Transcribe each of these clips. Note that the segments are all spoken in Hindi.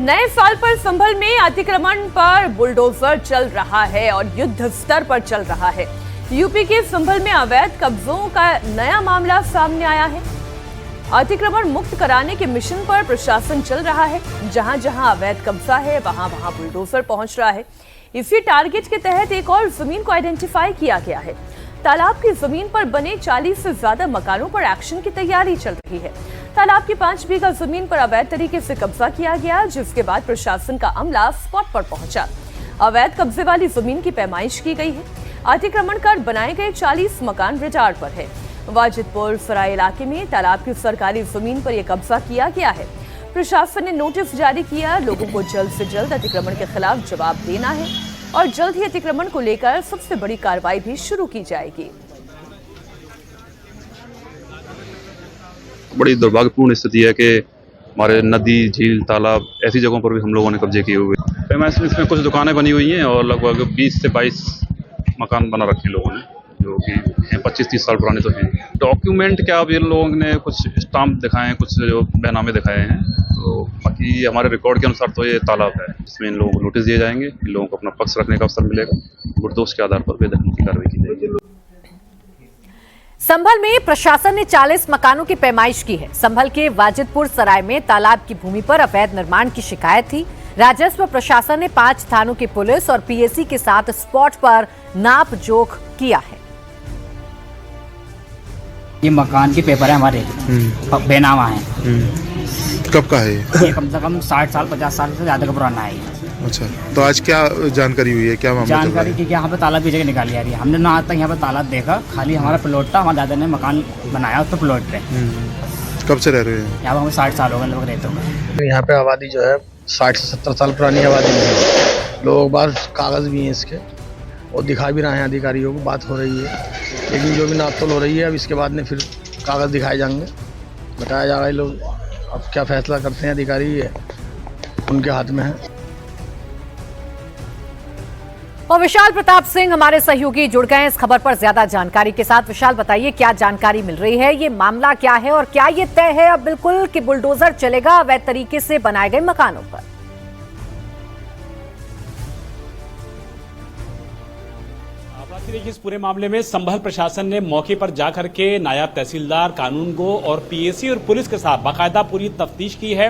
नए साल पर संभल में अतिक्रमण पर बुलडोजर चल रहा है और युद्ध स्तर पर चल रहा है। यूपी के संभल में अवैध कब्जों का नया मामला सामने आया है। अतिक्रमण मुक्त कराने के मिशन पर प्रशासन चल रहा है। जहां जहां अवैध कब्जा है वहां वहां बुलडोजर पहुंच रहा है। इसी टारगेट के तहत एक और जमीन को आइडेंटिफाई किया गया है। तालाब की जमीन पर बने 40 से ज्यादा मकानों पर एक्शन की तैयारी चल रही है। तालाब की 5 बीघा जमीन पर अवैध तरीके से कब्जा किया गया, जिसके बाद प्रशासन का अमला स्पॉट पर पहुंचा। अवैध कब्जे वाली जमीन की पैमाइश की गई है। अतिक्रमण कर बनाए गए 40 मकान रिटार्ड पर है। वाजिदपुर सराय इलाके में तालाब की सरकारी जमीन पर यह कब्जा किया गया है। प्रशासन ने नोटिस जारी किया, लोगों को जल्द से जल्द अतिक्रमण के खिलाफ जवाब देना है और जल्द ही अतिक्रमण को लेकर सबसे बड़ी कार्रवाई भी शुरू की जाएगी। बड़ी दुर्भाग्यपूर्ण स्थिति है कि हमारे नदी, झील, तालाब ऐसी जगहों पर भी हम लोगों ने कब्जे किए हुए। इसमें कुछ दुकानें बनी हुई हैं और लगभग 20 से 22 मकान बना रखे हैं लोगों ने, जो कि 25-30 साल पुराने तो हैं। डॉक्यूमेंट क्या, अब इन लोगों ने कुछ स्टाम्प दिखाए हैं, कुछ जो बैनामे दिखाए हैं, तो बाकी हमारे रिकॉर्ड के अनुसार तो ये तालाब है। इसमें इन लोगों को नोटिस दिए जाएंगे, इन लोगों को अपना पक्ष रखने का अवसर मिलेगा। गुरदोष के आधार पर बेदखली की कार्रवाई की जाएगी। संभल में प्रशासन ने 40 मकानों की पैमाइश की है। संभल के वाजिदपुर सराय में तालाब की भूमि पर अवैध निर्माण की शिकायत थी। राजस्व प्रशासन ने 5 थानों की पुलिस और पीएसी के साथ स्पॉट पर नाप जोख किया है। ये मकान के पेपर है हमारे, बेनामा है। कब का है ये? कम से कम 60 साल 50 साल से ज्यादा का पुराना है। अच्छा, तो आज क्या जानकारी हुई है, क्या मामला? जानकारी की यहाँ पे तालाब की जगह निकाली जा रही है। हमने ना आज तक यहाँ पे तालाब देखा, खाली हमारा प्लॉट था, हमारे दादा ने मकान बनाया उस प्लॉट पे। कब से रह रहे हैं यहाँ पे? हमें 60 साल हो गए लोग रहते हुए। यहाँ पे आबादी जो है 60 से 70 साल पुरानी आबादी है। लोगों के पास कागज भी हैं इसके और दिखा भी रहे हैं अधिकारियों को, बात हो रही है। लेकिन जो भी नापतोल हो रही है, अब इसके बाद में फिर कागज दिखाए जाएंगे, बताया जा रहा है। लोग अब क्या फैसला करते हैं अधिकारी, ये उनके हाथ में है। और विशाल प्रताप सिंह हमारे सहयोगी जुड़ गए हैं इस खबर पर ज्यादा जानकारी के साथ। विशाल, बताइए क्या जानकारी मिल रही है, ये मामला क्या है और क्या ये तय है अब बिल्कुल कि बुलडोजर चलेगा अवैध तरीके से बनाए गए मकानों पर? देखिए, इस पूरे मामले में संभल प्रशासन ने मौके पर जाकर के नायब तहसीलदार, कानूनगो और पीएसी और पुलिस के साथ बाकायदा पूरी तफ्तीश की है।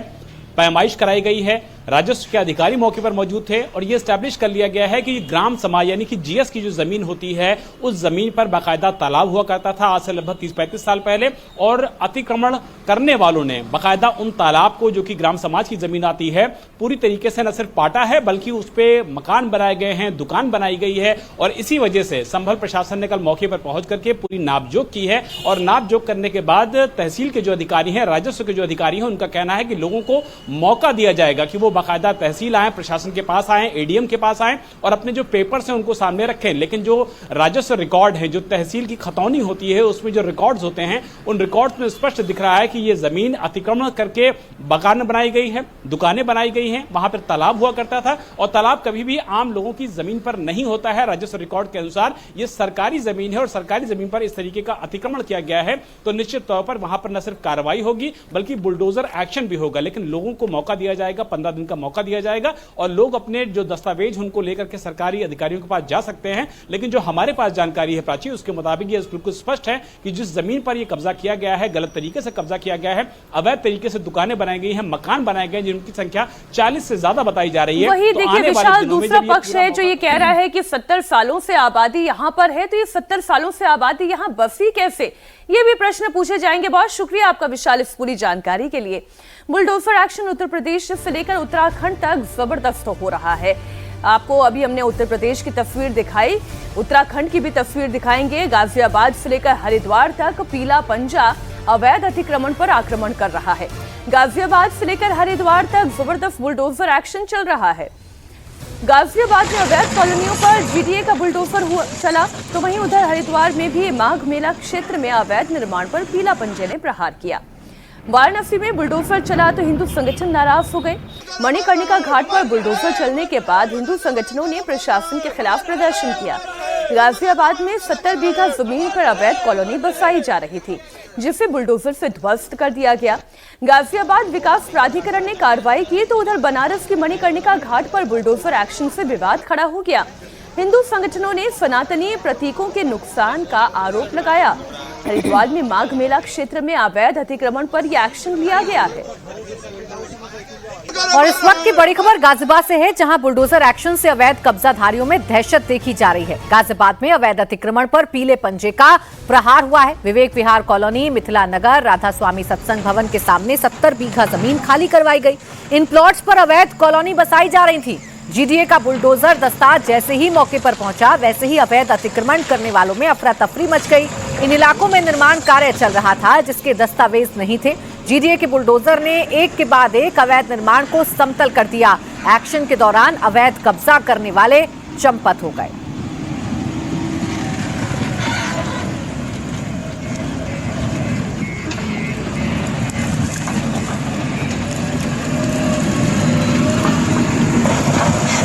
पैमाइश कराई गई है। राजस्व के अधिकारी मौके पर मौजूद थे और ये स्टैब्लिश कर लिया गया है कि ग्राम समाज यानी कि जीएस की जो जमीन होती है, उस जमीन पर बाकायदा तालाब हुआ करता था आज से लगभग 30-35 साल पहले। और अतिक्रमण करने वालों ने बाकायदा उन तालाब को, जो कि ग्राम समाज की जमीन आती है, पूरी तरीके से न सिर्फ पाटा है बल्कि उस पर मकान बनाए गए हैं, दुकान बनाई गई है। और इसी वजह से संभल प्रशासन ने कल मौके पर पहुंच करके पूरी नापजोख की है। और नापजोख करने के बाद तहसील के जो अधिकारी हैं, राजस्व के जो अधिकारी हैं, उनका कहना है कि लोगों को मौका दिया जाएगा कि वो बाकायदा तहसील आए, प्रशासन के पास आए, एडीएम के पास आए और अपने जो पेपर्स हैं उनको सामने रखें। लेकिन जो राजस्व रिकॉर्ड है, जो तहसील की खतौनी होती है, उसमें जो रिकॉर्ड्स होते हैं, उन रिकॉर्ड्स में स्पष्ट दिख रहा है कि ये जमीन अतिक्रमण करके मकान बनाई गई है, दुकानें बनाई गई हैं, वहां पर तालाब हुआ करता था और तालाब कभी भी आम लोगों की जमीन पर नहीं होता है। राजस्व रिकॉर्ड के अनुसार ये सरकारी जमीन है और सरकारी जमीन पर इस तरीके का अतिक्रमण किया गया है, तो निश्चित तौर पर वहां पर न सिर्फ कार्रवाई होगी बल्कि बुलडोजर एक्शन भी होगा। लेकिन लोगों को मौका दिया जाएगा, 15 दिन का मौका दिया जाएगा और लोग अपने जो दस्तावेज उनको लेकर के सरकारी अधिकारियों के पास जा सकते हैं। लेकिन जो हमारे पास जानकारी है प्राची, उसके मुताबिक ये बिल्कुल स्पष्ट है कि जिस जमीन पर यह कब्जा किया गया है, गलत तरीके से कब्जा किया गया है, अवैध तरीके से दुकानें बनाई गई हैं, मकान बनाए गए, जिनकी संख्या 40 से ज्यादा बताई जा रही है। वही देखिए विशाल, दूसरा पक्ष है जो ये कह रहा है कि 70 सालों से आबादी यहाँ पर है, तो ये 70 सालों से आबादी यहाँ बसी कैसे, ये भी प्रश्न पूछे जाएंगे। बहुत शुक्रिया आपका विशाल इस पूरी जानकारी के लिए। बुलडोजर एक्शन उत्तर प्रदेश से लेकर उत्तराखंड तक जबरदस्त हो रहा है। आपको अभी हमने उत्तर प्रदेश की तस्वीर दिखाई, उत्तराखंड की भी तस्वीर दिखाएंगे। गाजियाबाद से लेकर हरिद्वार तक पीला पंजा अवैध अतिक्रमण पर आक्रमण कर रहा है। गाजियाबाद से लेकर हरिद्वार तक जबरदस्त बुलडोजर एक्शन चल रहा है। गाजियाबाद में अवैध कॉलोनियों पर जीडीए का बुलडोजर चला, तो वहीं उधर हरिद्वार में भी माघ मेला क्षेत्र में अवैध निर्माण पर पीला पंजे ने प्रहार किया। वाराणसी में बुलडोजर चला तो हिंदू संगठन नाराज हो गए। मणिकर्णिका घाट पर बुलडोजर चलने के बाद हिंदू संगठनों ने प्रशासन के खिलाफ प्रदर्शन किया। गाजियाबाद में 70 बीघा जमीन पर अवैध कॉलोनी बसाई जा रही थी, जिसे बुलडोजर से ध्वस्त कर दिया गया। गाजियाबाद विकास प्राधिकरण ने कार्रवाई की तो उधर बनारस की मणिकर्णिका घाट पर बुलडोजर एक्शन से विवाद खड़ा हो गया। हिंदू संगठनों ने सनातनी प्रतीकों के नुकसान का आरोप लगाया। हरिद्वार में माघ मेला क्षेत्र में अवैध अतिक्रमण पर यह एक्शन लिया गया है। और इस वक्त की बड़ी खबर गाजियाबाद से है, जहां बुलडोजर एक्शन से अवैध कब्जाधारियों में दहशत देखी जा रही है। गाजियाबाद में अवैध अतिक्रमण पर पीले पंजे का प्रहार हुआ है। विवेक विहार कॉलोनी, मिथिला नगर, राधा स्वामी सत्संग भवन के सामने 70 बीघा जमीन खाली करवाई गई। इन प्लॉट्स पर अवैध कॉलोनी बसाई जा रही थी। जीडीए का बुलडोजर दस्ता जैसे ही मौके पर पहुंचा, वैसे ही अवैध अतिक्रमण करने वालों में अफरा तफरी मच गई। इन इलाकों में निर्माण कार्य चल रहा था जिसके दस्तावेज नहीं थे। जीडीए के बुलडोजर ने एक के बाद एक अवैध निर्माण को समतल कर दिया। एक्शन के दौरान अवैध कब्जा करने वाले चंपत हो गए।